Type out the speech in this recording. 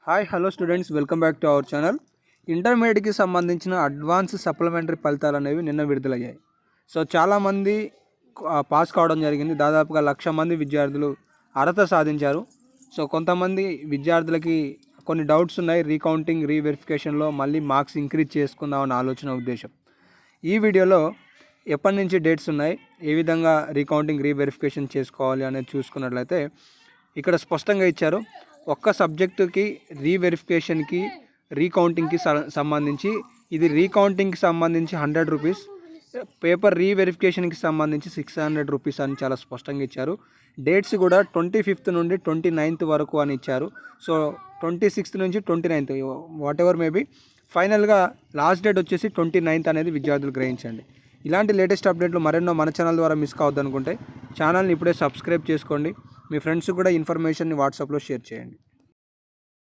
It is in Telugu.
Hi hello students, welcome back to our channel. ఇంటర్మీడియట్కి సంబంధించిన అడ్వాన్స్ సప్లిమెంటరీ ఫలితాలు అనేవి నిన్న విడుదలయ్యాయి. సో చాలామంది పాస్ కావడం జరిగింది. దాదాపుగా 1,00,000 మంది విద్యార్థులు అర్హత సాధించారు. సో కొంతమంది విద్యార్థులకి కొన్ని డౌట్స్ ఉన్నాయి. రీకౌంటింగ్ రీవెరిఫికేషన్లో మళ్ళీ మార్క్స్ ఇంక్రీజ్ చేసుకుందామన్న ఆలోచన ఉద్దేశం. ఈ వీడియోలో ఎప్పటి నుంచి డేట్స్ ఉన్నాయి, ఏ విధంగా రీకౌంటింగ్ రీవెరిఫికేషన్ చేసుకోవాలి అనేది చూసుకున్నట్లయితే ఇక్కడ స్పష్టంగా ఇచ్చారు. ఒక్క సబ్జెక్టుకి రీవెరిఫికేషన్కి రీకౌంటింగ్కి సంబంధించి ఇది రీకౌంటింగ్కి సంబంధించి 100 రూపీస్, పేపర్ రీవెరిఫికేషన్కి సంబంధించి 600 రూపీస్ అని చాలా స్పష్టంగా ఇచ్చారు. డేట్స్ కూడా 25th నుండి 29th వరకు అని ఇచ్చారు. సో 26th నుంచి 29th వాట్ ఎవర్ మేబీ, ఫైనల్గా లాస్ట్ డేట్ వచ్చేసి 29th అనేది విద్యార్థులు గ్రహించండి. ఇలాంటి లేటెస్ట్ అప్డేట్లు మరెన్నో మన ఛానల్ ద్వారా మిస్ కావద్దు అనుకుంటే ఛానల్ని ఇప్పుడే సబ్స్క్రైబ్ చేసుకోండి. మీ ఫ్రెండ్స్ కూడా ఇన్ఫర్మేషన్ని వాట్సాప్లో షేర్ చేయండి.